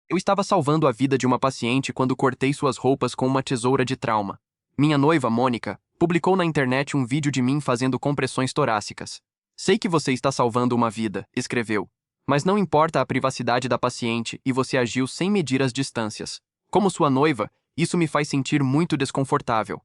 Eu estava salvando a vida de uma paciente quando cortei suas roupas com uma tesoura de trauma. Minha noiva, Mônica, publicou na internet um vídeo de mim fazendo compressões torácicas. Sei que você está salvando uma vida, escreveu. Mas não importa a privacidade da paciente e você agiu sem medir as distâncias. Como sua noiva, isso me faz sentir muito desconfortável.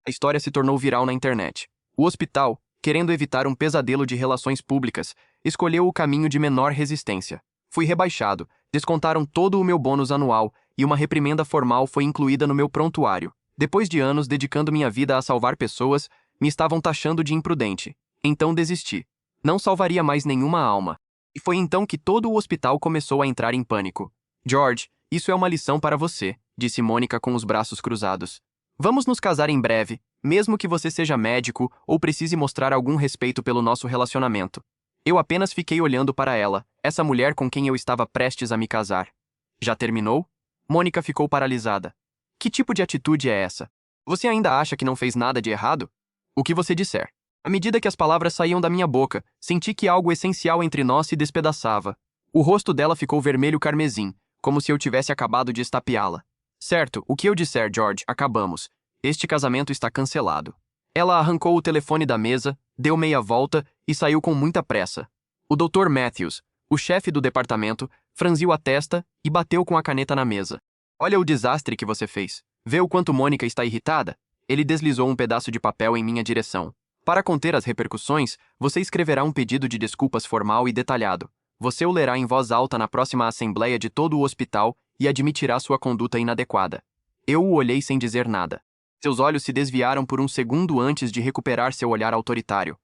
A história se tornou viral na internet. O hospital, querendo evitar um pesadelo de relações públicas, escolheu o caminho de menor resistência. Fui rebaixado, descontaram todo o meu bônus anual e uma reprimenda formal foi incluída no meu prontuário. Depois de anos dedicando minha vida a salvar pessoas, me estavam taxando de imprudente. Então desisti. Não salvaria mais nenhuma alma. E foi então que todo o hospital começou a entrar em pânico. George, isso é uma lição para você, disse Mônica com os braços cruzados. Vamos nos casar em breve, mesmo que você seja médico ou precise mostrar algum respeito pelo nosso relacionamento. Eu apenas fiquei olhando para ela, essa mulher com quem eu estava prestes a me casar. Já terminou? Mônica ficou paralisada. Que tipo de atitude é essa? Você ainda acha que não fez nada de errado? O que você disser. À medida que as palavras saíam da minha boca, senti que algo essencial entre nós se despedaçava. O rosto dela ficou vermelho carmesim, como se eu tivesse acabado de estapeá-la. Certo, o que eu disser, George, acabamos. Este casamento está cancelado. Ela arrancou o telefone da mesa, deu meia volta e saiu com muita pressa. O Dr. Matthews, o chefe do departamento, franziu a testa e bateu com a caneta na mesa. Olha o desastre que você fez. Vê o quanto Mônica está irritada? Ele deslizou um pedaço de papel em minha direção. Para conter as repercussões, você escreverá um pedido de desculpas formal e detalhado. Você o lerá em voz alta na próxima assembleia de todo o hospital e admitirá sua conduta inadequada. Eu o olhei sem dizer nada. Seus olhos se desviaram por um segundo antes de recuperar seu olhar autoritário.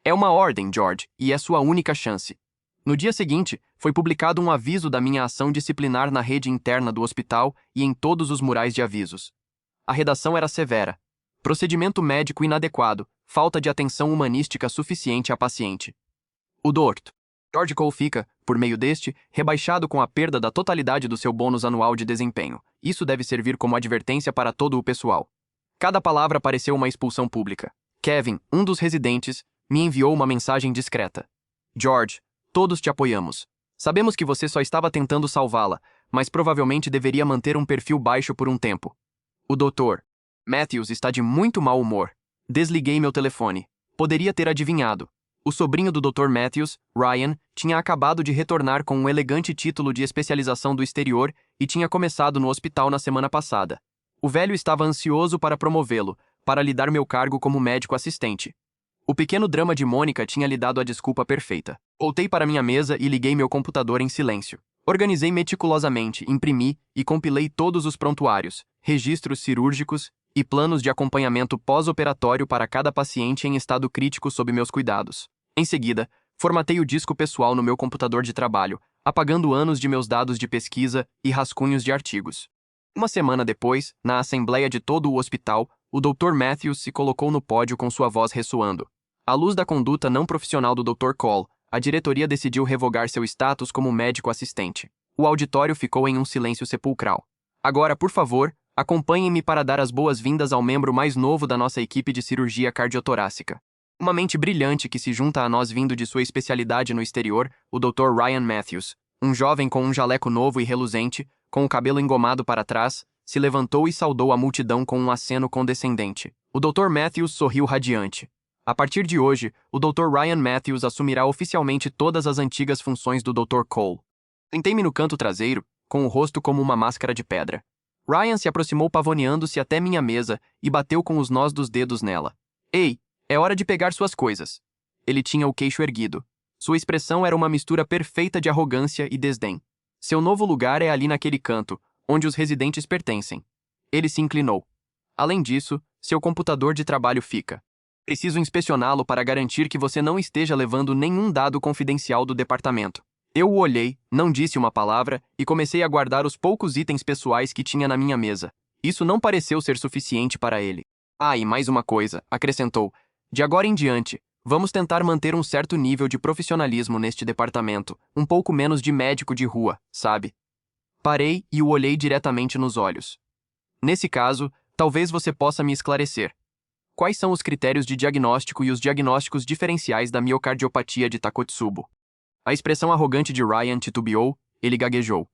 É uma ordem, George, e é sua única chance. No dia seguinte, foi publicado um aviso da minha ação disciplinar na rede interna do hospital e em todos os murais de avisos. A redação era severa. Procedimento médico inadequado, falta de atenção humanística suficiente à paciente. O Dr. George Cole fica, por meio deste, rebaixado com a perda da totalidade do seu bônus anual de desempenho. Isso deve servir como advertência para todo o pessoal. Cada palavra pareceu uma expulsão pública. Kevin, um dos residentes, me enviou uma mensagem discreta. George, todos te apoiamos. Sabemos que você só estava tentando salvá-la, mas provavelmente deveria manter um perfil baixo por um tempo. O Dr. Matthews está de muito mau humor. Desliguei meu telefone. Poderia ter adivinhado. O sobrinho do Dr. Matthews, Ryan, tinha acabado de retornar com um elegante título de especialização do exterior e tinha começado no hospital na semana passada. O velho estava ansioso para promovê-lo, para lhe dar meu cargo como médico assistente. O pequeno drama de Mônica tinha lhe dado a desculpa perfeita. Voltei para minha mesa e liguei meu computador em silêncio. Organizei meticulosamente, imprimi e compilei todos os prontuários, registros cirúrgicos e planos de acompanhamento pós-operatório para cada paciente em estado crítico sob meus cuidados. Em seguida, formatei o disco pessoal no meu computador de trabalho, apagando anos de meus dados de pesquisa e rascunhos de artigos. Uma semana depois, na assembleia de todo o hospital, o Dr. Matthews se colocou no pódio com sua voz ressoando. À luz da conduta não profissional do Dr. Cole, a diretoria decidiu revogar seu status como médico assistente. O auditório ficou em um silêncio sepulcral. Agora, por favor, acompanhem-me para dar as boas-vindas ao membro mais novo da nossa equipe de cirurgia cardiotorácica. Uma mente brilhante que se junta a nós vindo de sua especialidade no exterior, o Dr. Ryan Matthews, um jovem com um jaleco novo e reluzente, com o cabelo engomado para trás, se levantou e saudou a multidão com um aceno condescendente. O Dr. Matthews sorriu radiante. A partir de hoje, o Dr. Ryan Matthews assumirá oficialmente todas as antigas funções do Dr. Cole. Sentei-me no canto traseiro, com o rosto como uma máscara de pedra. Ryan se aproximou pavoneando-se até minha mesa e bateu com os nós dos dedos nela. Ei, é hora de pegar suas coisas. Ele tinha o queixo erguido. Sua expressão era uma mistura perfeita de arrogância e desdém. Seu novo lugar é ali naquele canto, onde os residentes pertencem. Ele se inclinou. Além disso, seu computador de trabalho fica. Preciso inspecioná-lo para garantir que você não esteja levando nenhum dado confidencial do departamento. Eu o olhei, não disse uma palavra e comecei a guardar os poucos itens pessoais que tinha na minha mesa. Isso não pareceu ser suficiente para ele. Ah, e mais uma coisa, acrescentou. De agora em diante, vamos tentar manter um certo nível de profissionalismo neste departamento, um pouco menos de médico de rua, sabe? Parei e o olhei diretamente nos olhos. Nesse caso, talvez você possa me esclarecer. Quais são os critérios de diagnóstico e os diagnósticos diferenciais da miocardiopatia de Takotsubo? A expressão arrogante de Ryan titubeou, ele gaguejou.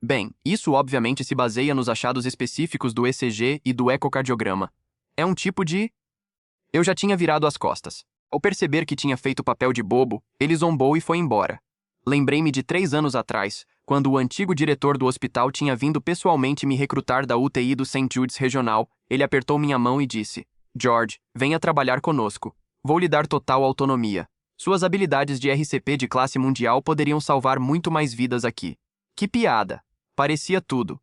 Bem, isso obviamente se baseia nos achados específicos do ECG e do ecocardiograma. É um tipo de... Eu já tinha virado as costas. Ao perceber que tinha feito papel de bobo, ele zombou e foi embora. Lembrei-me de 3 anos atrás, quando o antigo diretor do hospital tinha vindo pessoalmente me recrutar da UTI do St. Jude's Regional. Ele apertou minha mão e disse: George, venha trabalhar conosco. Vou lhe dar total autonomia. Suas habilidades de RCP de classe mundial poderiam salvar muito mais vidas aqui. Que piada! Parecia tudo.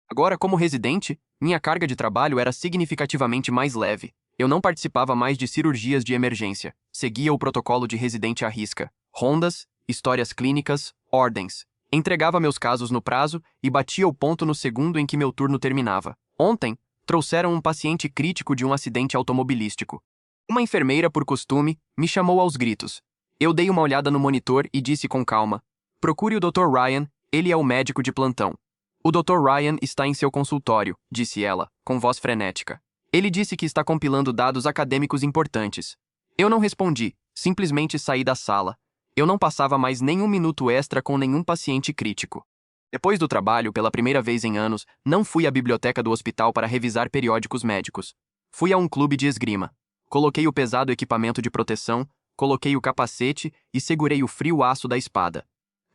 Agora, como residente, minha carga de trabalho era significativamente mais leve. Eu não participava mais de cirurgias de emergência. Seguia o protocolo de residente à risca. Rondas, histórias clínicas, ordens. Entregava meus casos no prazo e batia o ponto no segundo em que meu turno terminava. Ontem, trouxeram um paciente crítico de um acidente automobilístico. Uma enfermeira, por costume, me chamou aos gritos. Eu dei uma olhada no monitor e disse com calma: procure o Dr. Ryan, ele é o médico de plantão. O Dr. Ryan está em seu consultório, disse ela, com voz frenética. Ele disse que está compilando dados acadêmicos importantes. Eu não respondi, simplesmente saí da sala. Eu não passava mais nenhum minuto extra com nenhum paciente crítico. Depois do trabalho, pela primeira vez em anos, não fui à biblioteca do hospital para revisar periódicos médicos. Fui a um clube de esgrima. Coloquei o pesado equipamento de proteção, coloquei o capacete e segurei o frio aço da espada.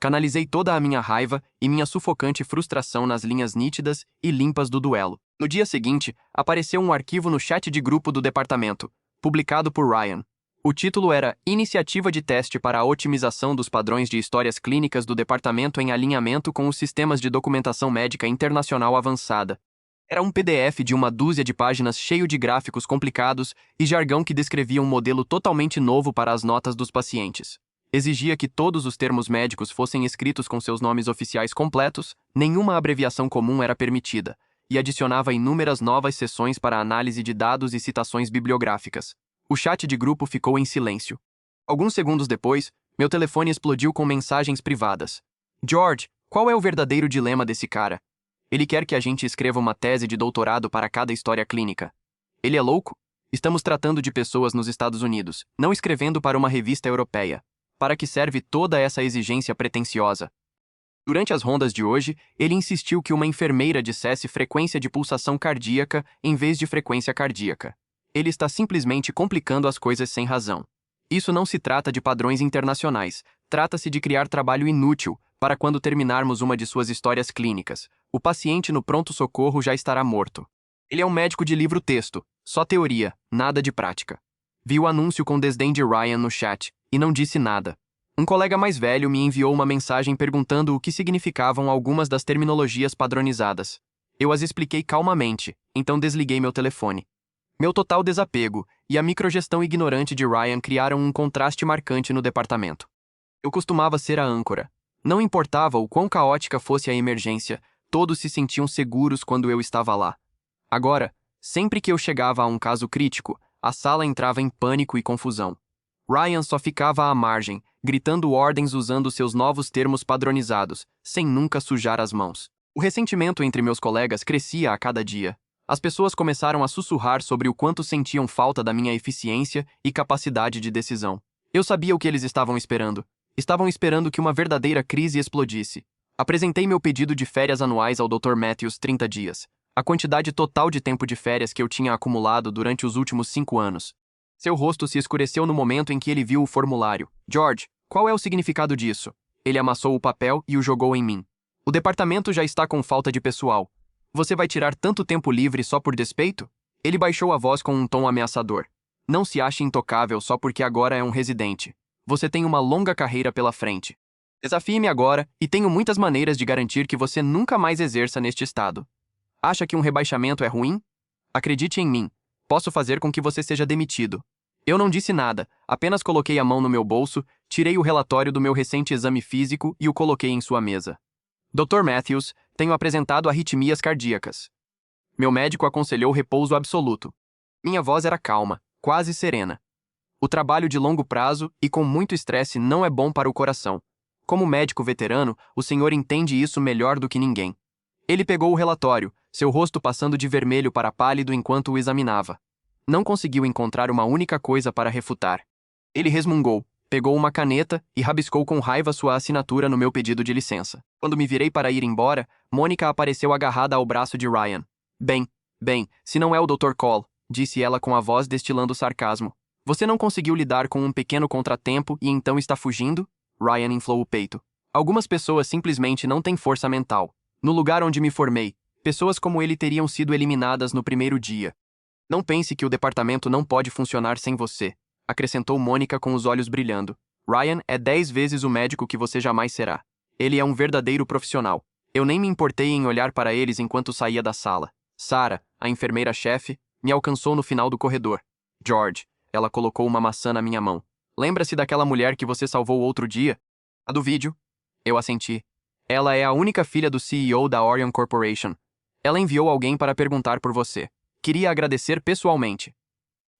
Canalizei toda a minha raiva e minha sufocante frustração nas linhas nítidas e limpas do duelo. No dia seguinte, apareceu um arquivo no chat de grupo do departamento, publicado por Ryan. O título era Iniciativa de Teste para a Otimização dos Padrões de Histórias Clínicas do Departamento em Alinhamento com os Sistemas de Documentação Médica Internacional Avançada. Era um PDF de uma dúzia de páginas cheio de gráficos complicados e jargão que descrevia um modelo totalmente novo para as notas dos pacientes. Exigia que todos os termos médicos fossem escritos com seus nomes oficiais completos, nenhuma abreviação comum era permitida, e adicionava inúmeras novas seções para análise de dados e citações bibliográficas. O chat de grupo ficou em silêncio. Alguns segundos depois, meu telefone explodiu com mensagens privadas. George, qual é o verdadeiro dilema desse cara? Ele quer que a gente escreva uma tese de doutorado para cada história clínica. Ele é louco? Estamos tratando de pessoas nos Estados Unidos, não escrevendo para uma revista europeia. Para que serve toda essa exigência pretensiosa? Durante as rondas de hoje, ele insistiu que uma enfermeira dissesse frequência de pulsação cardíaca em vez de frequência cardíaca. Ele está simplesmente complicando as coisas sem razão. Isso não se trata de padrões internacionais, trata-se de criar trabalho inútil para quando terminarmos uma de suas histórias clínicas. O paciente no pronto-socorro já estará morto. Ele é um médico de livro-texto, só teoria, nada de prática. Vi o anúncio com desdém de Ryan no chat e não disse nada. Um colega mais velho me enviou uma mensagem perguntando o que significavam algumas das terminologias padronizadas. Eu as expliquei calmamente, então desliguei meu telefone. Meu total desapego e a microgestão ignorante de Ryan criaram um contraste marcante no departamento. Eu costumava ser a âncora. Não importava o quão caótica fosse a emergência, todos se sentiam seguros quando eu estava lá. Agora, sempre que eu chegava a um caso crítico, a sala entrava em pânico e confusão. Ryan só ficava à margem, gritando ordens usando seus novos termos padronizados, sem nunca sujar as mãos. O ressentimento entre meus colegas crescia a cada dia. As pessoas começaram a sussurrar sobre o quanto sentiam falta da minha eficiência e capacidade de decisão. Eu sabia o que eles estavam esperando. Estavam esperando que uma verdadeira crise explodisse. Apresentei meu pedido de férias anuais ao Dr. Matthews 30 dias. A quantidade total de tempo de férias que eu tinha acumulado durante os últimos 5 anos. Seu rosto se escureceu no momento em que ele viu o formulário. George, qual é o significado disso? Ele amassou o papel e o jogou em mim. O departamento já está com falta de pessoal. Você vai tirar tanto tempo livre só por despeito? Ele baixou a voz com um tom ameaçador. Não se ache intocável só porque agora é um residente. Você tem uma longa carreira pela frente. Desafie-me agora e tenho muitas maneiras de garantir que você nunca mais exerça neste estado. Acha que um rebaixamento é ruim? Acredite em mim. Posso fazer com que você seja demitido. Eu não disse nada, apenas coloquei a mão no meu bolso, tirei o relatório do meu recente exame físico e o coloquei em sua mesa. Dr. Matthews, tenho apresentado arritmias cardíacas. Meu médico aconselhou repouso absoluto. Minha voz era calma, quase serena. O trabalho de longo prazo e com muito estresse não é bom para o coração. Como médico veterano, o senhor entende isso melhor do que ninguém. Ele pegou o relatório, seu rosto passando de vermelho para pálido enquanto o examinava. Não conseguiu encontrar uma única coisa para refutar. Ele resmungou. Pegou uma caneta e rabiscou com raiva sua assinatura no meu pedido de licença. Quando me virei para ir embora, Mônica apareceu agarrada ao braço de Ryan. Bem, se não é o Dr. Cole, disse ela com a voz destilando sarcasmo. Você não conseguiu lidar com um pequeno contratempo e então está fugindo? Ryan inflou o peito. Algumas pessoas simplesmente não têm força mental. No lugar onde me formei, pessoas como ele teriam sido eliminadas no primeiro dia. Não pense que o departamento não pode funcionar sem você, acrescentou Mônica com os olhos brilhando. Ryan é 10 vezes o médico que você jamais será. Ele é um verdadeiro profissional. Eu nem me importei em olhar para eles enquanto saía da sala. Sarah, a enfermeira-chefe, me alcançou no final do corredor. George, ela colocou uma maçã na minha mão. Lembra-se daquela mulher que você salvou outro dia? A do vídeo? Eu assenti. Ela é a única filha do CEO da Orion Corporation. Ela enviou alguém para perguntar por você. Queria agradecer pessoalmente.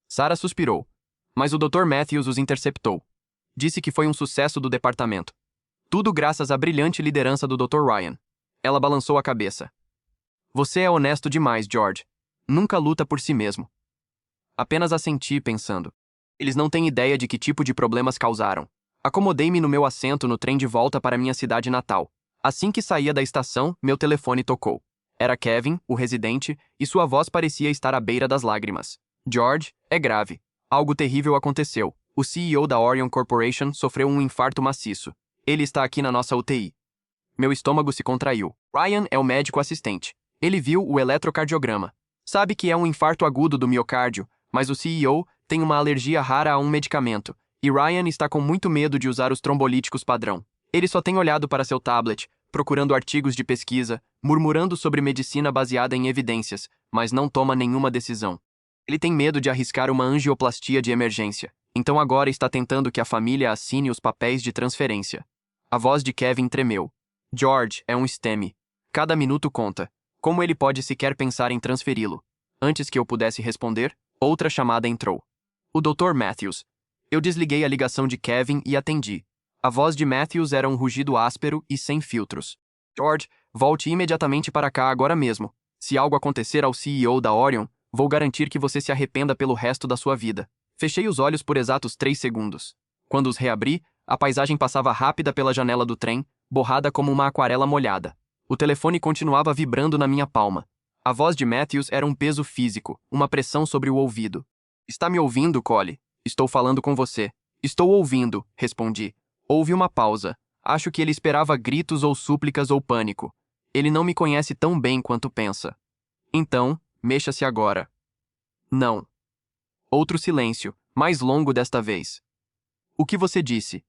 Sarah suspirou. Mas o Dr. Matthews os interceptou. Disse que foi um sucesso do departamento. Tudo graças à brilhante liderança do Dr. Ryan. Ela balançou a cabeça. Você é honesto demais, George. Nunca luta por si mesmo. Apenas assenti, pensando. Eles não têm ideia de que tipo de problemas causaram. Acomodei-me no meu assento no trem de volta para minha cidade natal. Assim que saía da estação, meu telefone tocou. Era Kevin, o residente, e sua voz parecia estar à beira das lágrimas. George, é grave. Algo terrível aconteceu. O CEO da Orion Corporation sofreu um infarto maciço. Ele está aqui na nossa UTI. Meu estômago se contraiu. Ryan é o médico assistente. Ele viu o eletrocardiograma. Sabe que é um infarto agudo do miocárdio, mas o CEO tem uma alergia rara a um medicamento, e Ryan está com muito medo de usar os trombolíticos padrão. Ele só tem olhado para seu tablet, procurando artigos de pesquisa, murmurando sobre medicina baseada em evidências, mas não toma nenhuma decisão. Ele tem medo de arriscar uma angioplastia de emergência, então agora está tentando que a família assine os papéis de transferência. A voz de Kevin tremeu. George é um STEM. Cada minuto conta. Como ele pode sequer pensar em transferi-lo? Antes que eu pudesse responder, outra chamada entrou. O Dr. Matthews. Eu desliguei a ligação de Kevin e atendi. A voz de Matthews era um rugido áspero e sem filtros. George, volte imediatamente para cá agora mesmo. Se algo acontecer ao CEO da Orion, vou garantir que você se arrependa pelo resto da sua vida. Fechei os olhos por exatos 3 segundos. Quando os reabri, a paisagem passava rápida pela janela do trem, borrada como uma aquarela molhada. O telefone continuava vibrando na minha palma. A voz de Matthews era um peso físico, uma pressão sobre o ouvido. Está me ouvindo, Cole? Estou falando com você. Estou ouvindo, respondi. Houve uma pausa. Acho que ele esperava gritos ou súplicas ou pânico. Ele não me conhece tão bem quanto pensa. Então, mexa-se agora. Não. Outro silêncio, mais longo desta vez. O que você disse?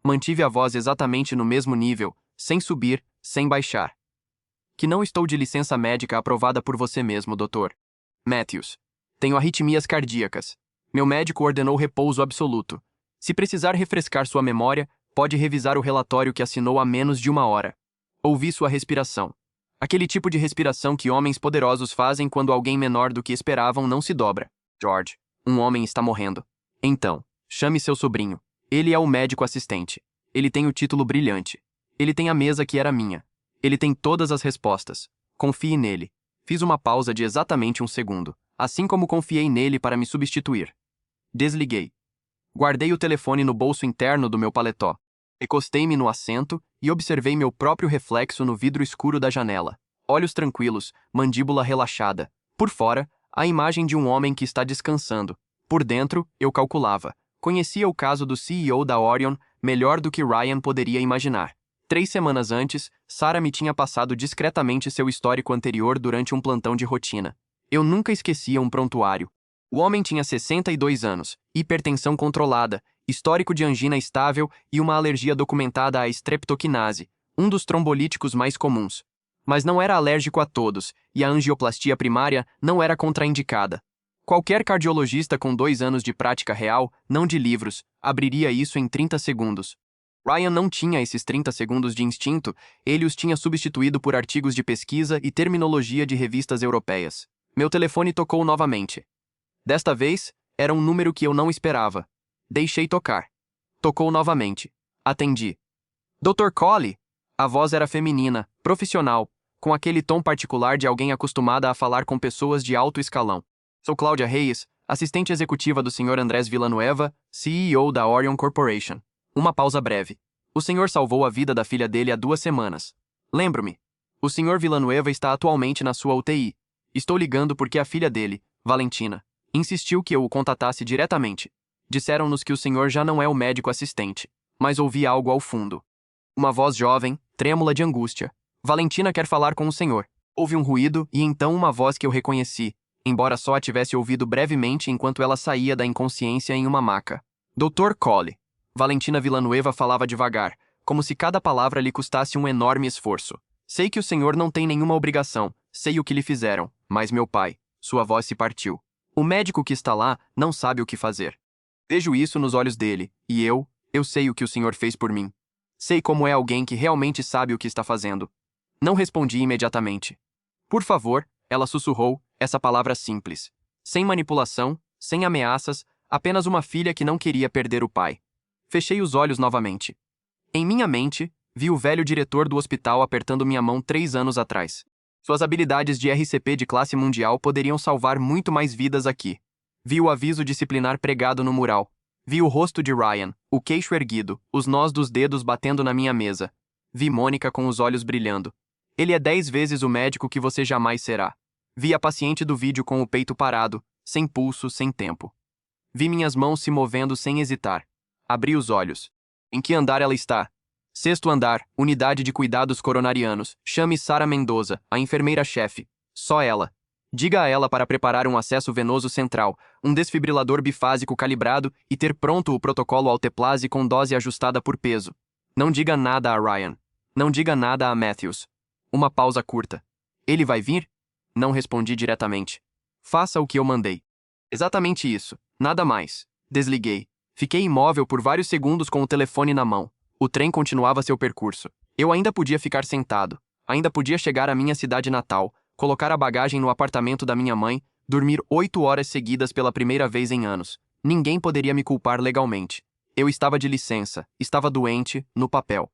Mantive a voz exatamente no mesmo nível, sem subir, sem baixar. Que não estou de licença médica aprovada por você mesmo, doutor. Matthews. Tenho arritmias cardíacas. Meu médico ordenou repouso absoluto. Se precisar refrescar sua memória, pode revisar o relatório que assinou há menos de 1 hora. Ouvi sua respiração. Aquele tipo de respiração que homens poderosos fazem quando alguém menor do que esperavam não se dobra. George, um homem está morrendo. Então, chame seu sobrinho. Ele é o médico assistente. Ele tem o título brilhante. Ele tem a mesa que era minha. Ele tem todas as respostas. Confie nele. Fiz uma pausa de exatamente 1 segundo, assim como confiei nele para me substituir. Desliguei. Guardei o telefone no bolso interno do meu paletó. Recostei-me no assento e observei meu próprio reflexo no vidro escuro da janela. Olhos tranquilos, mandíbula relaxada. Por fora, a imagem de um homem que está descansando. Por dentro, eu calculava. Conhecia o caso do CEO da Orion melhor do que Ryan poderia imaginar. 3 semanas antes, Sarah me tinha passado discretamente seu histórico anterior durante um plantão de rotina. Eu nunca esquecia um prontuário. O homem tinha 62 anos, hipertensão controlada, histórico de angina estável e uma alergia documentada à streptokinase, um dos trombolíticos mais comuns. Mas não era alérgico a todos, e a angioplastia primária não era contraindicada. Qualquer cardiologista com 2 anos de prática real, não de livros, abriria isso em 30 segundos. Ryan não tinha esses 30 segundos de instinto, ele os tinha substituído por artigos de pesquisa e terminologia de revistas europeias. Meu telefone tocou novamente. Desta vez, era um número que eu não esperava. Deixei tocar. Tocou novamente. Atendi. Dr. Cole? A voz era feminina, profissional, com aquele tom particular de alguém acostumada a falar com pessoas de alto escalão. Sou Cláudia Reyes, assistente executiva do Sr. Andrés Villanueva, CEO da Orion Corporation. Uma pausa breve. O senhor salvou a vida da filha dele há 2 semanas. Lembro-me. O Sr. Villanueva está atualmente na sua UTI. Estou ligando porque a filha dele, Valentina, insistiu que eu o contatasse diretamente. Disseram-nos que o senhor já não é o médico assistente, mas ouvi algo ao fundo. Uma voz jovem, trêmula de angústia. Valentina quer falar com o senhor. Houve um ruído e então uma voz que eu reconheci, embora só a tivesse ouvido brevemente enquanto ela saía da inconsciência em uma maca. Dr. Cole. Valentina Villanueva falava devagar, como se cada palavra lhe custasse um enorme esforço. Sei que o senhor não tem nenhuma obrigação, sei o que lhe fizeram, mas meu pai, sua voz se partiu. O médico que está lá não sabe o que fazer. Vejo isso nos olhos dele, e eu sei o que o senhor fez por mim. Sei como é alguém que realmente sabe o que está fazendo. Não respondi imediatamente. Por favor, ela sussurrou, essa palavra simples. Sem manipulação, sem ameaças, apenas uma filha que não queria perder o pai. Fechei os olhos novamente. Em minha mente, vi o velho diretor do hospital apertando minha mão 3 anos atrás. Suas habilidades de RCP de classe mundial poderiam salvar muito mais vidas aqui. Vi o aviso disciplinar pregado no mural. Vi o rosto de Ryan, o queixo erguido, os nós dos dedos batendo na minha mesa. Vi Mônica com os olhos brilhando. Ele é 10 vezes o médico que você jamais será. Vi a paciente do vídeo com o peito parado, sem pulso, sem tempo. Vi minhas mãos se movendo sem hesitar. Abri os olhos. Em que andar ela está? 6º andar, unidade de cuidados coronarianos. Chame Sara Mendoza, a enfermeira-chefe. Só ela. Diga a ela para preparar um acesso venoso central, um desfibrilador bifásico calibrado e ter pronto o protocolo Alteplase com dose ajustada por peso. Não diga nada a Ryan. Não diga nada a Matthews. Uma pausa curta. Ele vai vir? Não respondi diretamente. Faça o que eu mandei. Exatamente isso. Nada mais. Desliguei. Fiquei imóvel por vários segundos com o telefone na mão. O trem continuava seu percurso. Eu ainda podia ficar sentado. Ainda podia chegar à minha cidade natal, colocar a bagagem no apartamento da minha mãe, dormir 8 horas seguidas pela primeira vez em anos. Ninguém poderia me culpar legalmente. Eu estava de licença, estava doente, no papel.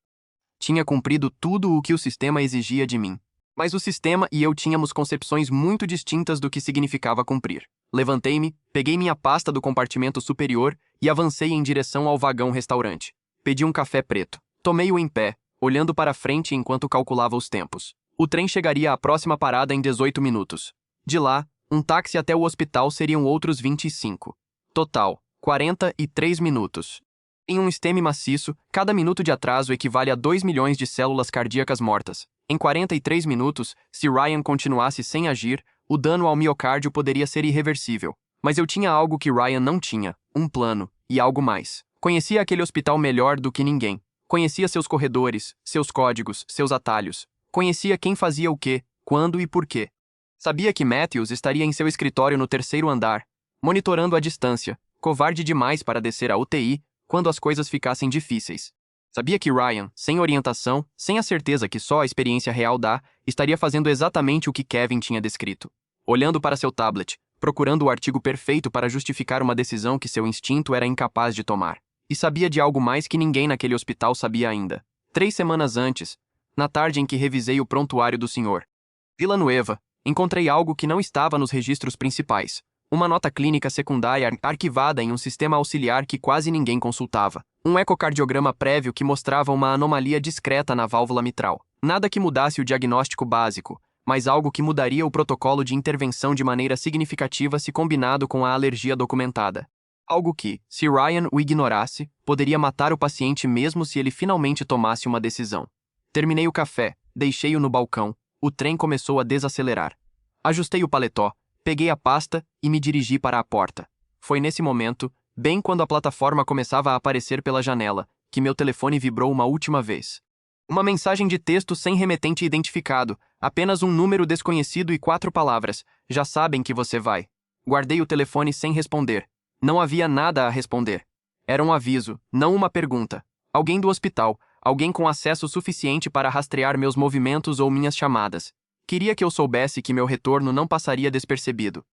Tinha cumprido tudo o que o sistema exigia de mim. Mas o sistema e eu tínhamos concepções muito distintas do que significava cumprir. Levantei-me, peguei minha pasta do compartimento superior e avancei em direção ao vagão-restaurante. Pedi um café preto. Tomei-o em pé, olhando para frente enquanto calculava os tempos. O trem chegaria à próxima parada em 18 minutos. De lá, um táxi até o hospital seriam outros 25. Total, 43 minutos. Em um esteme maciço, cada minuto de atraso equivale a 2 milhões de células cardíacas mortas. Em 43 minutos, se Ryan continuasse sem agir, o dano ao miocárdio poderia ser irreversível. Mas eu tinha algo que Ryan não tinha, um plano, e algo mais. Conhecia aquele hospital melhor do que ninguém. Conhecia seus corredores, seus códigos, seus atalhos. Conhecia quem fazia o quê, quando e por quê. Sabia que Matthews estaria em seu escritório no 3º andar, monitorando à distância, covarde demais para descer à UTI quando as coisas ficassem difíceis. Sabia que Ryan, sem orientação, sem a certeza que só a experiência real dá, estaria fazendo exatamente o que Kevin tinha descrito. Olhando para seu tablet, procurando o artigo perfeito para justificar uma decisão que seu instinto era incapaz de tomar. E sabia de algo mais que ninguém naquele hospital sabia ainda. 3 semanas antes, na tarde em que revisei o prontuário do Sr. Villanueva, encontrei algo que não estava nos registros principais. Uma nota clínica secundária arquivada em um sistema auxiliar que quase ninguém consultava. Um ecocardiograma prévio que mostrava uma anomalia discreta na válvula mitral. Nada que mudasse o diagnóstico básico, mas algo que mudaria o protocolo de intervenção de maneira significativa se combinado com a alergia documentada. Algo que, se Ryan o ignorasse, poderia matar o paciente mesmo se ele finalmente tomasse uma decisão. Terminei o café, deixei-o no balcão, o trem começou a desacelerar. Ajustei o paletó, peguei a pasta e me dirigi para a porta. Foi nesse momento, bem quando a plataforma começava a aparecer pela janela, que meu telefone vibrou uma última vez. Uma mensagem de texto sem remetente identificado, apenas um número desconhecido e 4 palavras. Já sabem que você vai. Guardei o telefone sem responder. Não havia nada a responder. Era um aviso, não uma pergunta. Alguém do hospital, alguém com acesso suficiente para rastrear meus movimentos ou minhas chamadas. Queria que eu soubesse que meu retorno não passaria despercebido.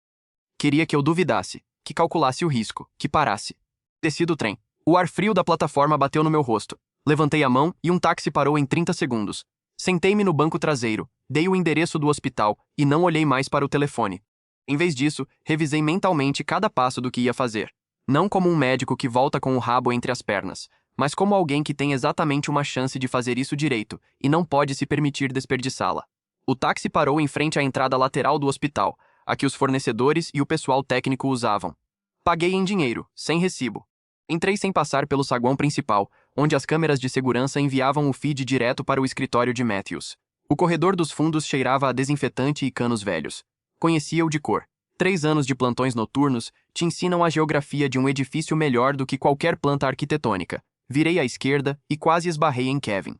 Queria que eu duvidasse, que calculasse o risco, que parasse. Desci do trem. O ar frio da plataforma bateu no meu rosto. Levantei a mão e um táxi parou em 30 segundos. Sentei-me no banco traseiro, dei o endereço do hospital e não olhei mais para o telefone. Em vez disso, revisei mentalmente cada passo do que ia fazer. Não como um médico que volta com o rabo entre as pernas, mas como alguém que tem exatamente uma chance de fazer isso direito e não pode se permitir desperdiçá-la. O táxi parou em frente à entrada lateral do hospital, a que os fornecedores e o pessoal técnico usavam. Paguei em dinheiro, sem recibo. Entrei sem passar pelo saguão principal, onde as câmeras de segurança enviavam o feed direto para o escritório de Matthews. O corredor dos fundos cheirava a desinfetante e canos velhos. Conhecia-o de cor. 3 anos de plantões noturnos te ensinam a geografia de um edifício melhor do que qualquer planta arquitetônica. Virei à esquerda e quase esbarrei em Kevin.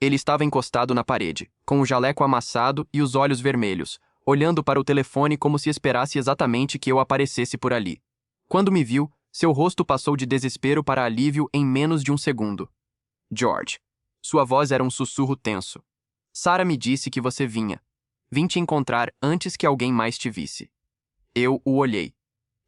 Ele estava encostado na parede, com o jaleco amassado e os olhos vermelhos, olhando para o telefone como se esperasse exatamente que eu aparecesse por ali. Quando me viu, seu rosto passou de desespero para alívio em menos de um segundo. George. Sua voz era um sussurro tenso. Sarah me disse que você vinha. Vim te encontrar antes que alguém mais te visse. Eu o olhei.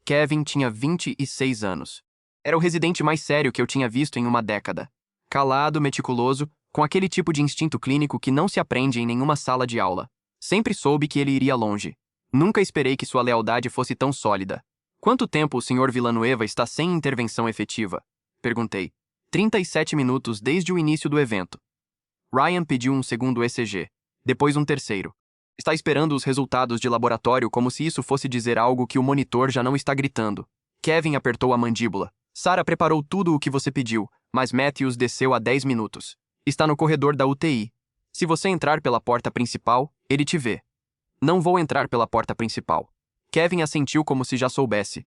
Kevin tinha 26 anos. Era o residente mais sério que eu tinha visto em uma década. Calado, meticuloso, com aquele tipo de instinto clínico que não se aprende em nenhuma sala de aula. Sempre soube que ele iria longe. Nunca esperei que sua lealdade fosse tão sólida. Quanto tempo o Sr. Villanueva está sem intervenção efetiva? Perguntei. 37 minutos desde o início do evento. Ryan pediu um segundo ECG. Depois um terceiro. Está esperando os resultados de laboratório como se isso fosse dizer algo que o monitor já não está gritando. Kevin apertou a mandíbula. Sarah preparou tudo o que você pediu, mas Matthews desceu há 10 minutos. Está no corredor da UTI. Se você entrar pela porta principal, ele te vê. Não vou entrar pela porta principal. Kevin assentiu como se já soubesse.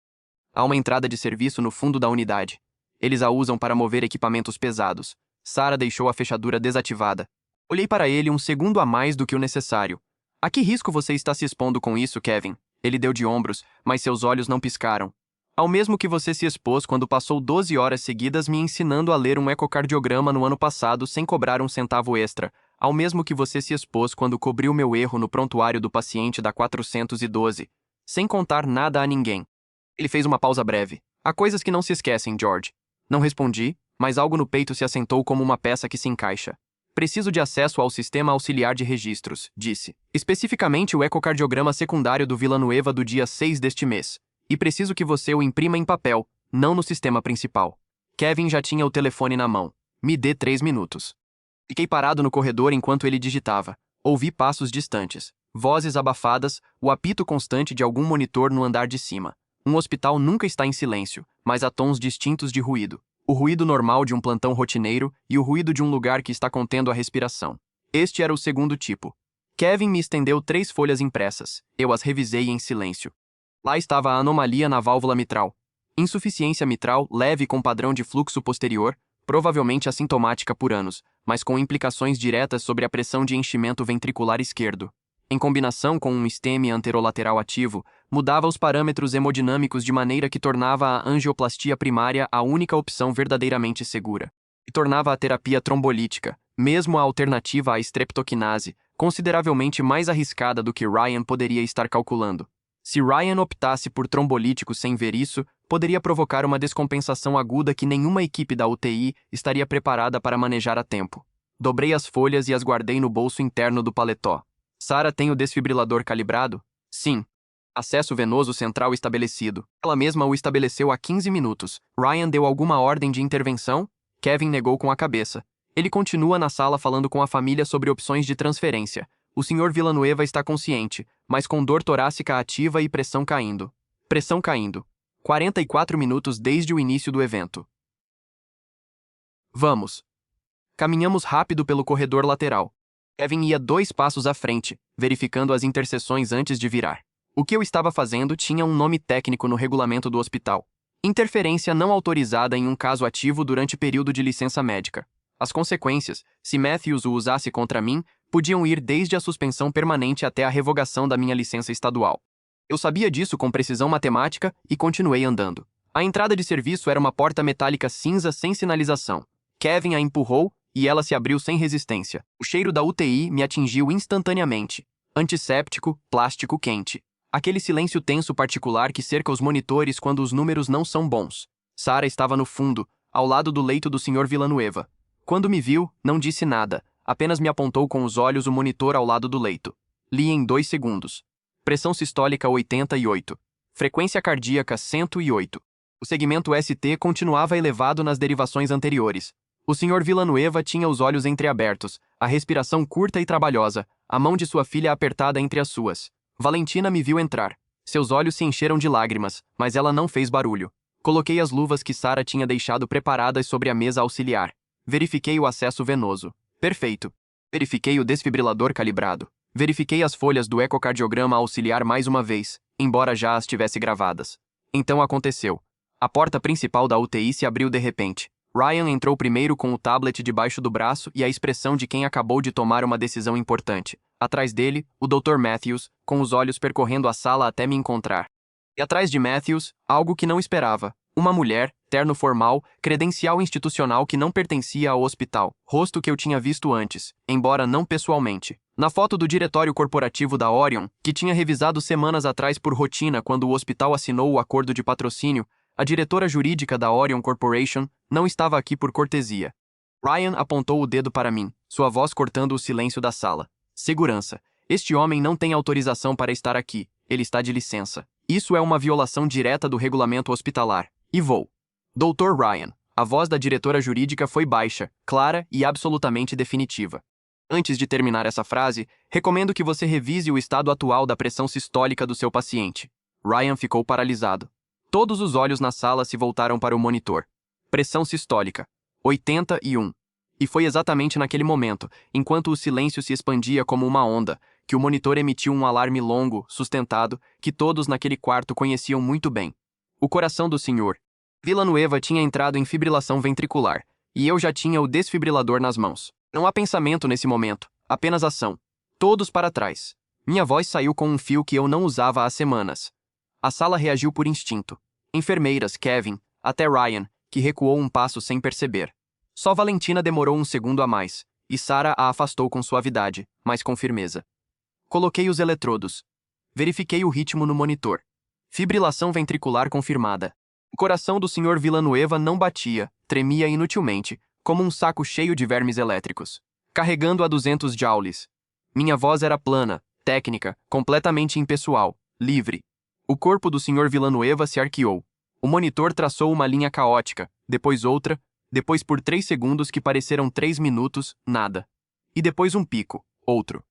Há uma entrada de serviço no fundo da unidade. Eles a usam para mover equipamentos pesados. Sarah deixou a fechadura desativada. Olhei para ele um segundo a mais do que o necessário. A que risco você está se expondo com isso, Kevin? Ele deu de ombros, mas seus olhos não piscaram. Ao mesmo que você se expôs quando passou 12 horas seguidas me ensinando a ler um ecocardiograma no ano passado sem cobrar um centavo extra. Ao mesmo que você se expôs quando cobriu meu erro no prontuário do paciente da 412. Sem contar nada a ninguém. Ele fez uma pausa breve. Há coisas que não se esquecem, George. Não respondi, mas algo no peito se assentou como uma peça que se encaixa. Preciso de acesso ao sistema auxiliar de registros, disse. Especificamente o ecocardiograma secundário do Villanueva do dia 6 deste mês. E preciso que você o imprima em papel, não no sistema principal. Kevin já tinha o telefone na mão. Me dê 3 minutos. Fiquei parado no corredor enquanto ele digitava. Ouvi passos distantes, vozes abafadas, o apito constante de algum monitor no andar de cima. Um hospital nunca está em silêncio, mas há tons distintos de ruído. O ruído normal de um plantão rotineiro e o ruído de um lugar que está contendo a respiração. Este era o segundo tipo. Kevin me estendeu 3 folhas impressas. Eu as revisei em silêncio. Lá estava a anomalia na válvula mitral. Insuficiência mitral leve com padrão de fluxo posterior, provavelmente assintomática por anos, mas com implicações diretas sobre a pressão de enchimento ventricular esquerdo. Em combinação com um STEMI anterolateral ativo, mudava os parâmetros hemodinâmicos de maneira que tornava a angioplastia primária a única opção verdadeiramente segura. E tornava a terapia trombolítica, mesmo a alternativa à streptokinase, consideravelmente mais arriscada do que Ryan poderia estar calculando. Se Ryan optasse por trombolítico sem ver isso, poderia provocar uma descompensação aguda que nenhuma equipe da UTI estaria preparada para manejar a tempo. Dobrei as folhas e as guardei no bolso interno do paletó. Sarah tem o desfibrilador calibrado? Sim. Acesso venoso central estabelecido. Ela mesma o estabeleceu há 15 minutos. Ryan deu alguma ordem de intervenção? Kevin negou com a cabeça. Ele continua na sala falando com a família sobre opções de transferência. O Sr. Villanueva está consciente, mas com dor torácica ativa e pressão caindo. Pressão caindo. 44 minutos desde o início do evento. Vamos. Caminhamos rápido pelo corredor lateral. Kevin ia 2 passos à frente, verificando as interseções antes de virar. O que eu estava fazendo tinha um nome técnico no regulamento do hospital. Interferência não autorizada em um caso ativo durante período de licença médica. As consequências, se Matthews o usasse contra mim, podiam ir desde a suspensão permanente até a revogação da minha licença estadual. Eu sabia disso com precisão matemática e continuei andando. A entrada de serviço era uma porta metálica cinza sem sinalização. Kevin a empurrou e ela se abriu sem resistência. O cheiro da UTI me atingiu instantaneamente. Antisséptico, plástico quente. Aquele silêncio tenso particular que cerca os monitores quando os números não são bons. Sarah estava no fundo, ao lado do leito do Sr. Villanueva. Quando me viu, não disse nada, apenas me apontou com os olhos o monitor ao lado do leito. Li em 2 segundos. Pressão sistólica 88. Frequência cardíaca 108. O segmento ST continuava elevado nas derivações anteriores. O Sr. Villanueva tinha os olhos entreabertos, a respiração curta e trabalhosa, a mão de sua filha apertada entre as suas. Valentina me viu entrar. Seus olhos se encheram de lágrimas, mas ela não fez barulho. Coloquei as luvas que Sara tinha deixado preparadas sobre a mesa auxiliar. Verifiquei o acesso venoso. Perfeito. Verifiquei o desfibrilador calibrado. Verifiquei as folhas do ecocardiograma auxiliar mais uma vez, embora já as tivesse gravadas. Então aconteceu. A porta principal da UTI se abriu de repente. Ryan entrou primeiro com o tablet debaixo do braço e a expressão de quem acabou de tomar uma decisão importante. Atrás dele, o Dr. Matthews, com os olhos percorrendo a sala até me encontrar. E atrás de Matthews, algo que não esperava. Uma mulher, terno formal, credencial institucional que não pertencia ao hospital, rosto que eu tinha visto antes, embora não pessoalmente. Na foto do diretório corporativo da Orion, que tinha revisado semanas atrás por rotina quando o hospital assinou o acordo de patrocínio, a diretora jurídica da Orion Corporation não estava aqui por cortesia. Ryan apontou o dedo para mim, sua voz cortando o silêncio da sala. Segurança. Este homem não tem autorização para estar aqui. Ele está de licença. Isso é uma violação direta do regulamento hospitalar. E vou. Dr. Ryan. A voz da diretora jurídica foi baixa, clara e absolutamente definitiva. Antes de terminar essa frase, recomendo que você revise o estado atual da pressão sistólica do seu paciente. Ryan ficou paralisado. Todos os olhos na sala se voltaram para o monitor. Pressão sistólica. 81. E foi exatamente naquele momento, enquanto o silêncio se expandia como uma onda, que o monitor emitiu um alarme longo, sustentado, que todos naquele quarto conheciam muito bem. O coração do Sr. Villanueva tinha entrado em fibrilação ventricular, e eu já tinha o desfibrilador nas mãos. Não há pensamento nesse momento, apenas ação. Todos para trás. Minha voz saiu com um fio que eu não usava há semanas. A sala reagiu por instinto. Enfermeiras, Kevin, até Ryan, que recuou um passo sem perceber. Só Valentina demorou um segundo a mais, e Sara a afastou com suavidade, mas com firmeza. Coloquei os eletrodos. Verifiquei o ritmo no monitor. Fibrilação ventricular confirmada. O coração do Sr. Villanueva não batia, tremia inutilmente, como um saco cheio de vermes elétricos. Carregando a 200 joules. Minha voz era plana, técnica, completamente impessoal, livre. O corpo do Sr. Villanueva se arqueou. O monitor traçou uma linha caótica, depois outra, depois por 3 segundos que pareceram 3 minutos, nada. E depois um pico, outro.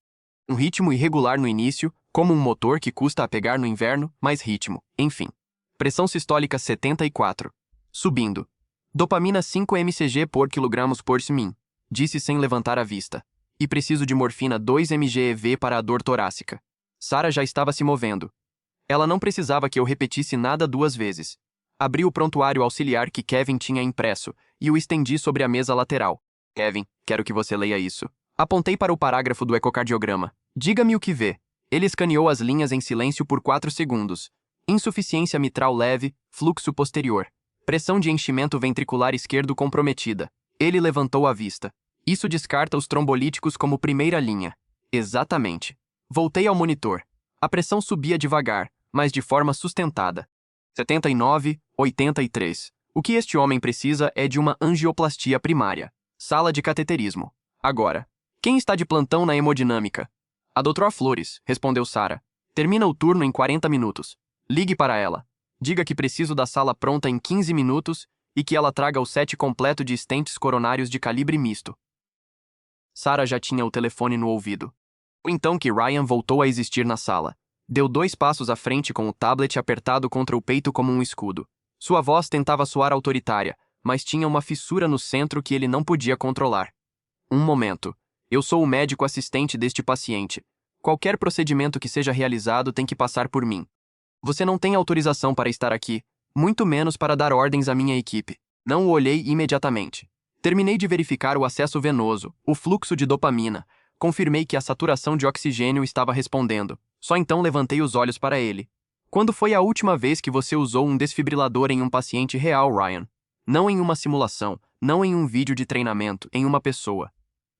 Um ritmo irregular no início, como um motor que custa a pegar no inverno, mas ritmo, enfim. Pressão sistólica 74. Subindo. Dopamina 5 mcg por quilogramos por min, disse sem levantar a vista. E preciso de morfina 2 mg/EV para a dor torácica. Sara já estava se movendo. Ela não precisava que eu repetisse nada 2 vezes. Abri o prontuário auxiliar que Kevin tinha impresso e o estendi sobre a mesa lateral. Kevin, quero que você leia isso. Apontei para o parágrafo do ecocardiograma. Diga-me o que vê. Ele escaneou as linhas em silêncio por 4 segundos. Insuficiência mitral leve, fluxo posterior. Pressão de enchimento ventricular esquerdo comprometida. Ele levantou a vista. Isso descarta os trombolíticos como primeira linha. Exatamente. Voltei ao monitor. A pressão subia devagar, mas de forma sustentada. 79, 83. O que este homem precisa é de uma angioplastia primária. Sala de cateterismo. Agora. Quem está de plantão na hemodinâmica? A doutora Flores, respondeu Sara. Termina o turno em 40 minutos. Ligue para ela. Diga que preciso da sala pronta em 15 minutos e que ela traga o set completo de stents coronários de calibre misto. Sara já tinha o telefone no ouvido. Foi então que Ryan voltou a existir na sala. Deu 2 passos à frente com o tablet apertado contra o peito como um escudo. Sua voz tentava soar autoritária, mas tinha uma fissura no centro que ele não podia controlar. Um momento. Eu sou o médico assistente deste paciente. Qualquer procedimento que seja realizado tem que passar por mim. Você não tem autorização para estar aqui, muito menos para dar ordens à minha equipe. Não o olhei imediatamente. Terminei de verificar o acesso venoso, o fluxo de dopamina. Confirmei que a saturação de oxigênio estava respondendo. Só então levantei os olhos para ele. Quando foi a última vez que você usou um desfibrilador em um paciente real, Ryan? Não em uma simulação, não em um vídeo de treinamento, em uma pessoa.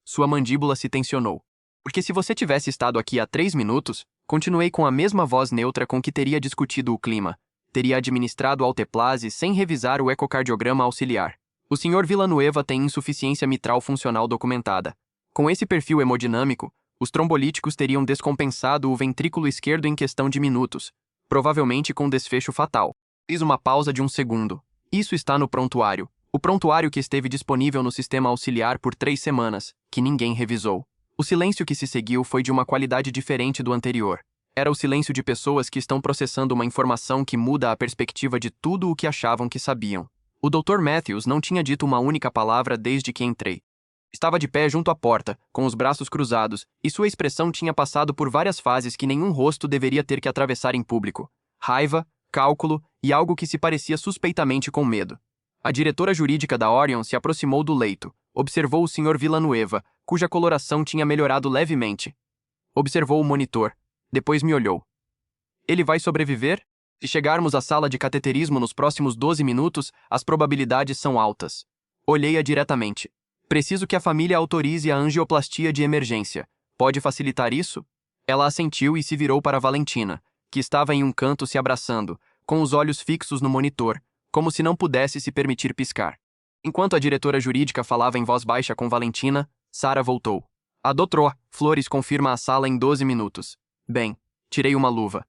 Sua mandíbula se tensionou. Porque se você tivesse estado aqui há 3 minutos, continuei com a mesma voz neutra com que teria discutido o clima. Teria administrado alteplase sem revisar o ecocardiograma auxiliar. O Sr. Villanueva tem insuficiência mitral funcional documentada. Com esse perfil hemodinâmico, Os trombolíticos teriam descompensado o ventrículo esquerdo em questão de minutos, provavelmente com desfecho fatal. Fiz uma pausa de 1 segundo. Isso está no prontuário. O prontuário que esteve disponível no sistema auxiliar por 3 semanas, que ninguém revisou. O silêncio que se seguiu foi de uma qualidade diferente do anterior. Era o silêncio de pessoas que estão processando uma informação que muda a perspectiva de tudo o que achavam que sabiam. O Dr. Matthews não tinha dito uma única palavra desde que entrei. Estava de pé junto à porta, com os braços cruzados, e sua expressão tinha passado por várias fases que nenhum rosto deveria ter que atravessar em público. Raiva, cálculo e algo que se parecia suspeitamente com medo. A diretora jurídica da Orion se aproximou do leito, observou o Sr. Villanueva, cuja coloração tinha melhorado levemente. Observou o monitor, depois me olhou. Ele vai sobreviver? Se chegarmos à sala de cateterismo nos próximos 12 minutos, as probabilidades são altas. Olhei-a diretamente. Preciso que a família autorize a angioplastia de emergência. Pode facilitar isso? Ela assentiu e se virou para Valentina, que estava em um canto se abraçando, com os olhos fixos no monitor, como se não pudesse se permitir piscar. Enquanto a diretora jurídica falava em voz baixa com Valentina, Sarah voltou. A doutora Flores confirma a sala em 12 minutos. Bem, tirei uma luva.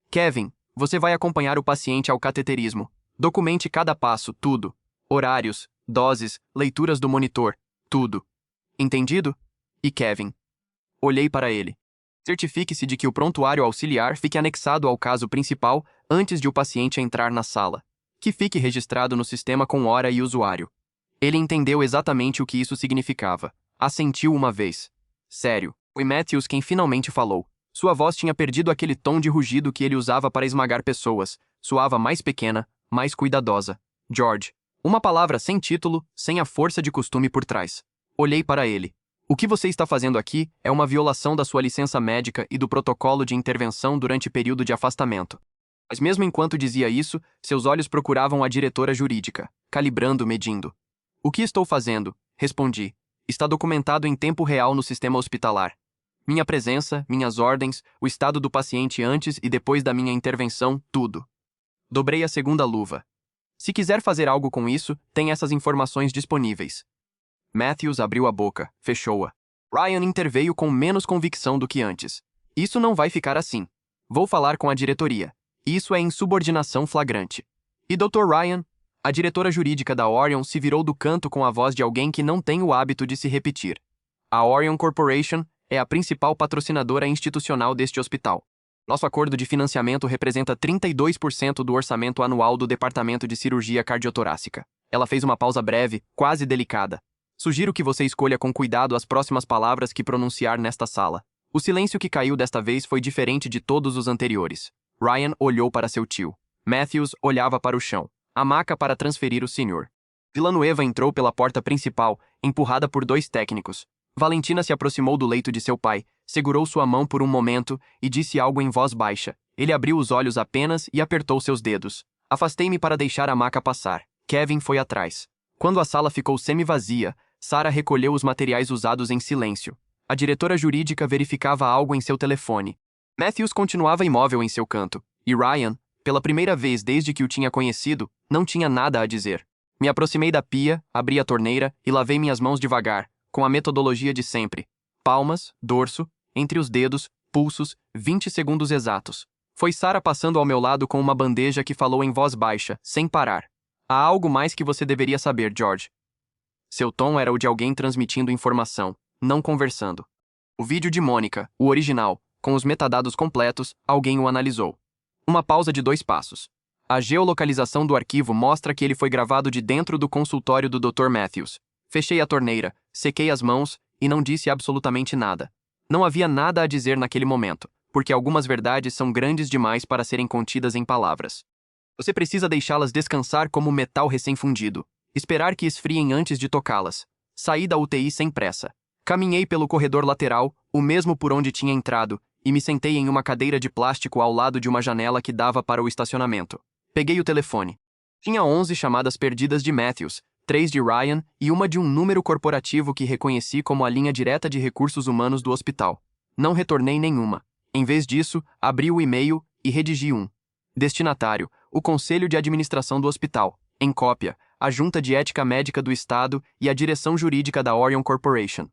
Kevin, você vai acompanhar o paciente ao cateterismo. Documente cada passo, tudo. Horários, doses, leituras do monitor, tudo. Entendido? E Kevin? Olhei para ele. Certifique-se de que o prontuário auxiliar fique anexado ao caso principal antes de o paciente entrar na sala. Que fique registrado no sistema com hora e usuário. Ele entendeu exatamente o que isso significava. Assentiu uma vez. Sério, foi Matthews quem finalmente falou. Sua voz tinha perdido aquele tom de rugido que ele usava para esmagar pessoas. Soava mais pequena, mais cuidadosa. George. Uma palavra sem título, sem a força de costume por trás. Olhei para ele. O que você está fazendo aqui é uma violação da sua licença médica e do protocolo de intervenção durante período de afastamento. Mas mesmo enquanto dizia isso, seus olhos procuravam a diretora jurídica, calibrando, medindo. O que estou fazendo? Respondi. Está documentado em tempo real no sistema hospitalar. Minha presença, minhas ordens, o estado do paciente antes e depois da minha intervenção, tudo. Dobrei a segunda luva. Se quiser fazer algo com isso, tem essas informações disponíveis. Matthews abriu a boca, fechou-a. Ryan interveio com menos convicção do que antes. Isso não vai ficar assim. Vou falar com a diretoria. Isso é insubordinação flagrante. E Dr. Ryan? A diretora jurídica da Orion se virou do canto com a voz de alguém que não tem o hábito de se repetir. A Orion Corporation é a principal patrocinadora institucional deste hospital. Nosso acordo de financiamento representa 32% do orçamento anual do Departamento de Cirurgia Cardiotorácica. Ela fez uma pausa breve, quase delicada. Sugiro que você escolha com cuidado as próximas palavras que pronunciar nesta sala. O silêncio que caiu desta vez foi diferente de todos os anteriores. Ryan olhou para seu tio. Matthews olhava para o chão. A maca para transferir o senhor. Villanueva entrou pela porta principal, empurrada por 2 técnicos. Valentina se aproximou do leito de seu pai, segurou sua mão por um momento e disse algo em voz baixa. Ele abriu os olhos apenas e apertou seus dedos. Afastei-me para deixar a maca passar. Kevin foi atrás. Quando a sala ficou semi-vazia, Sarah recolheu os materiais usados em silêncio. A diretora jurídica verificava algo em seu telefone. Matthews continuava imóvel em seu canto, e Ryan, pela primeira vez desde que o tinha conhecido, não tinha nada a dizer. Me aproximei da pia, abri a torneira e lavei minhas mãos devagar, com a metodologia de sempre. Palmas, dorso, entre os dedos, pulsos, 20 segundos exatos. Foi Sarah passando ao meu lado com uma bandeja que falou em voz baixa, sem parar. Há algo mais que você deveria saber, George. Seu tom era o de alguém transmitindo informação, não conversando. O vídeo de Mônica, o original, com os metadados completos, alguém o analisou. Uma pausa de 2 passos. A geolocalização do arquivo mostra que ele foi gravado de dentro do consultório do Dr. Matthews. Fechei a torneira, sequei as mãos e não disse absolutamente nada. Não havia nada a dizer naquele momento, porque algumas verdades são grandes demais para serem contidas em palavras. Você precisa deixá-las descansar como metal recém-fundido. Esperar que esfriem antes de tocá-las. Saí da UTI sem pressa. Caminhei pelo corredor lateral, o mesmo por onde tinha entrado, e me sentei em uma cadeira de plástico ao lado de uma janela que dava para o estacionamento. Peguei o telefone. Tinha 11 chamadas perdidas de Matthews, 3 de Ryan e uma de um número corporativo que reconheci como a linha direta de recursos humanos do hospital. Não retornei nenhuma. Em vez disso, abri o e-mail e redigi um. Destinatário: o Conselho de Administração do Hospital. Em cópia, a Junta de Ética Médica do Estado e a Direção Jurídica da Orion Corporation.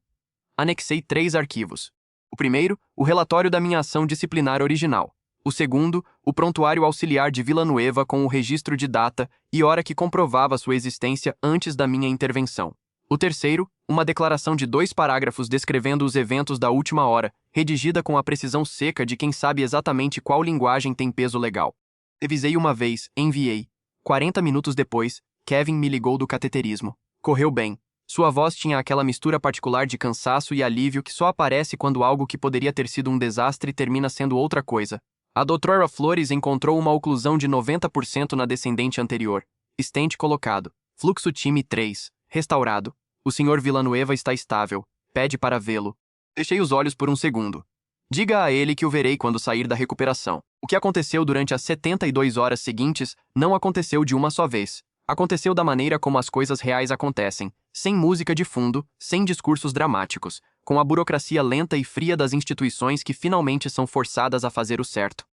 Anexei 3 arquivos. O primeiro, o relatório da minha ação disciplinar original. O segundo, o prontuário auxiliar de Villanueva com o registro de data e hora que comprovava sua existência antes da minha intervenção. O terceiro, uma declaração de 2 parágrafos descrevendo os eventos da última hora, redigida com a precisão seca de quem sabe exatamente qual linguagem tem peso legal. Revisei uma vez, enviei. 40 minutos depois, Kevin me ligou do cateterismo. Correu bem. Sua voz tinha aquela mistura particular de cansaço e alívio que só aparece quando algo que poderia ter sido um desastre termina sendo outra coisa. A doutora Flores encontrou uma oclusão de 90% na descendente anterior. Stent colocado. Fluxo time 3. Restaurado. O Sr. Villanueva está estável. Pede para vê-lo. Fechei os olhos por um segundo. Diga a ele que o verei quando sair da recuperação. O que aconteceu durante as 72 horas seguintes não aconteceu de uma só vez. Aconteceu da maneira como as coisas reais acontecem, sem música de fundo, sem discursos dramáticos, com a burocracia lenta e fria das instituições que finalmente são forçadas a fazer o certo.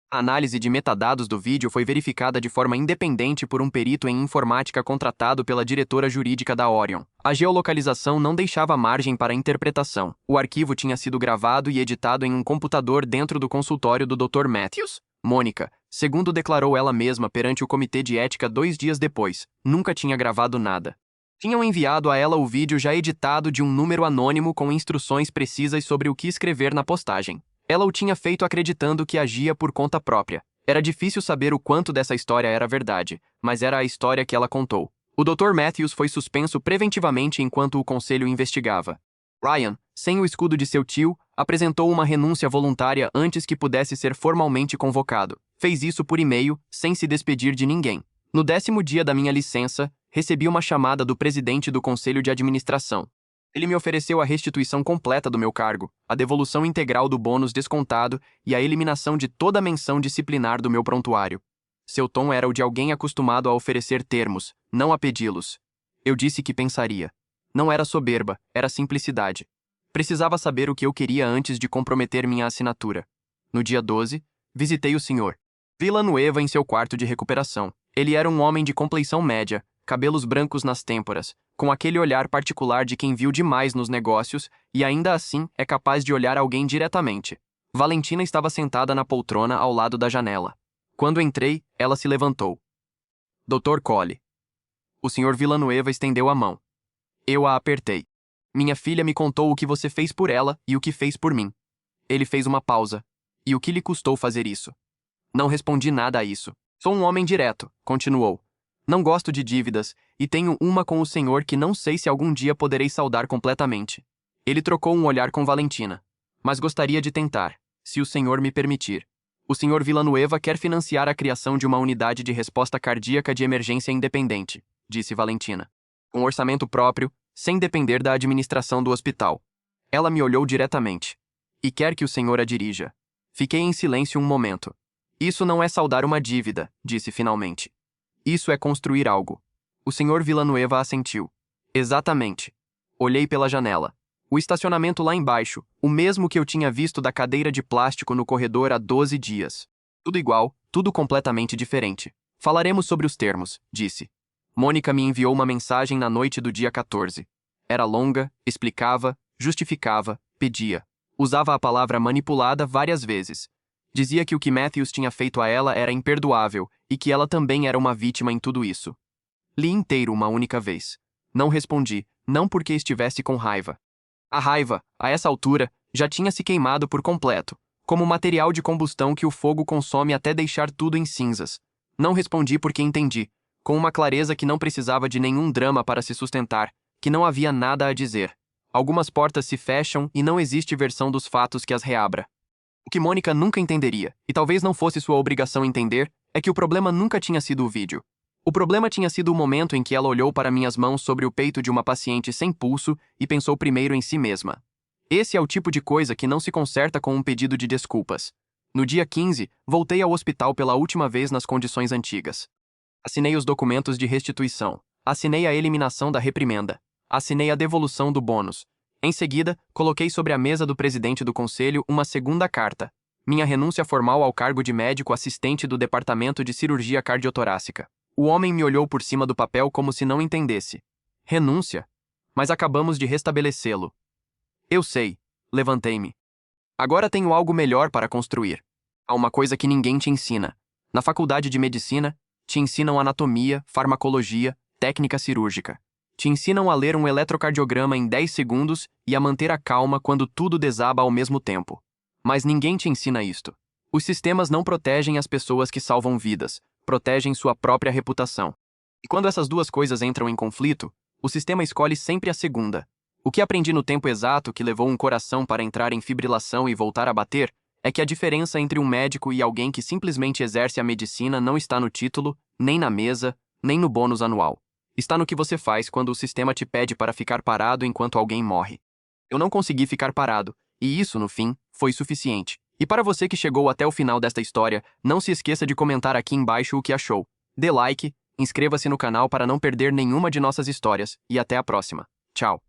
A análise de metadados do vídeo foi verificada de forma independente por um perito em informática contratado pela diretora jurídica da Orion. A geolocalização não deixava margem para interpretação. O arquivo tinha sido gravado e editado em um computador dentro do consultório do Dr. Matthews. Mônica, segundo declarou ela mesma perante o comitê de ética 2 dias depois, nunca tinha gravado nada. Tinham enviado a ela o vídeo já editado de um número anônimo com instruções precisas sobre o que escrever na postagem. Ela o tinha feito acreditando que agia por conta própria. Era difícil saber o quanto dessa história era verdade, mas era a história que ela contou. O Dr. Matthews foi suspenso preventivamente enquanto o conselho investigava. Ryan, sem o escudo de seu tio, apresentou uma renúncia voluntária antes que pudesse ser formalmente convocado. Fez isso por e-mail, sem se despedir de ninguém. No 10º dia da minha licença, recebi uma chamada do presidente do conselho de administração. Ele me ofereceu a restituição completa do meu cargo, a devolução integral do bônus descontado e a eliminação de toda a menção disciplinar do meu prontuário. Seu tom era o de alguém acostumado a oferecer termos, não a pedi-los. Eu disse que pensaria. Não era soberba, era simplicidade. Precisava saber o que eu queria antes de comprometer minha assinatura. No dia 12, visitei o Sr. Villanueva em seu quarto de recuperação. Ele era um homem de compleição média, cabelos brancos nas têmporas, com aquele olhar particular de quem viu demais nos negócios e ainda assim é capaz de olhar alguém diretamente. Valentina estava sentada na poltrona ao lado da janela. Quando entrei, ela se levantou. Dr. Cole. O Sr. Villanueva estendeu a mão. Eu a apertei. Minha filha me contou o que você fez por ela e o que fez por mim. Ele fez uma pausa. E o que lhe custou fazer isso? Não respondi nada a isso. Sou um homem direto, continuou. Não gosto de dívidas, e tenho uma com o senhor que não sei se algum dia poderei saldar completamente. Ele trocou um olhar com Valentina. Mas gostaria de tentar, se o senhor me permitir. O senhor Villanueva quer financiar a criação de uma unidade de resposta cardíaca de emergência independente, disse Valentina. Com orçamento próprio, sem depender da administração do hospital. Ela me olhou diretamente. E quer que o senhor a dirija. Fiquei em silêncio um momento. Isso não é saldar uma dívida, disse finalmente. Isso é construir algo. O Sr. Villanueva assentiu. Exatamente. Olhei pela janela. O estacionamento lá embaixo, o mesmo que eu tinha visto da cadeira de plástico no corredor há 12 dias. Tudo igual, tudo completamente diferente. Falaremos sobre os termos, disse. Mônica me enviou uma mensagem na noite do dia 14. Era longa, explicava, justificava, pedia. Usava a palavra manipulada várias vezes. Dizia que o que Matthews tinha feito a ela era imperdoável e que ela também era uma vítima em tudo isso. Li inteiro uma única vez. Não respondi, não porque estivesse com raiva. A raiva, a essa altura, já tinha se queimado por completo, como material de combustão que o fogo consome até deixar tudo em cinzas. Não respondi porque entendi, com uma clareza que não precisava de nenhum drama para se sustentar, que não havia nada a dizer. Algumas portas se fecham e não existe versão dos fatos que as reabra. O que Mônica nunca entenderia, e talvez não fosse sua obrigação entender, é que o problema nunca tinha sido o vídeo. O problema tinha sido o momento em que ela olhou para minhas mãos sobre o peito de uma paciente sem pulso e pensou primeiro em si mesma. Esse é o tipo de coisa que não se conserta com um pedido de desculpas. No dia 15, voltei ao hospital pela última vez nas condições antigas. Assinei os documentos de restituição. Assinei a eliminação da reprimenda. Assinei a devolução do bônus. Em seguida, coloquei sobre a mesa do presidente do conselho uma segunda carta. Minha renúncia formal ao cargo de médico assistente do Departamento de Cirurgia Cardiotorácica. O homem me olhou por cima do papel como se não entendesse. Renúncia? Mas acabamos de restabelecê-lo. Eu sei. Levantei-me. Agora tenho algo melhor para construir. Há uma coisa que ninguém te ensina. Na faculdade de medicina, te ensinam anatomia, farmacologia, técnica cirúrgica. Te ensinam a ler um eletrocardiograma em 10 segundos e a manter a calma quando tudo desaba ao mesmo tempo. Mas ninguém te ensina isto. Os sistemas não protegem as pessoas que salvam vidas, protegem sua própria reputação. E quando essas duas coisas entram em conflito, o sistema escolhe sempre a segunda. O que aprendi no tempo exato que levou um coração para entrar em fibrilação e voltar a bater é que a diferença entre um médico e alguém que simplesmente exerce a medicina não está no título, nem na mesa, nem no bônus anual. Está no que você faz quando o sistema te pede para ficar parado enquanto alguém morre. Eu não consegui ficar parado, e isso, no fim, foi suficiente. E para você que chegou até o final desta história, não se esqueça de comentar aqui embaixo o que achou. Dê like, inscreva-se no canal para não perder nenhuma de nossas histórias, e até a próxima. Tchau!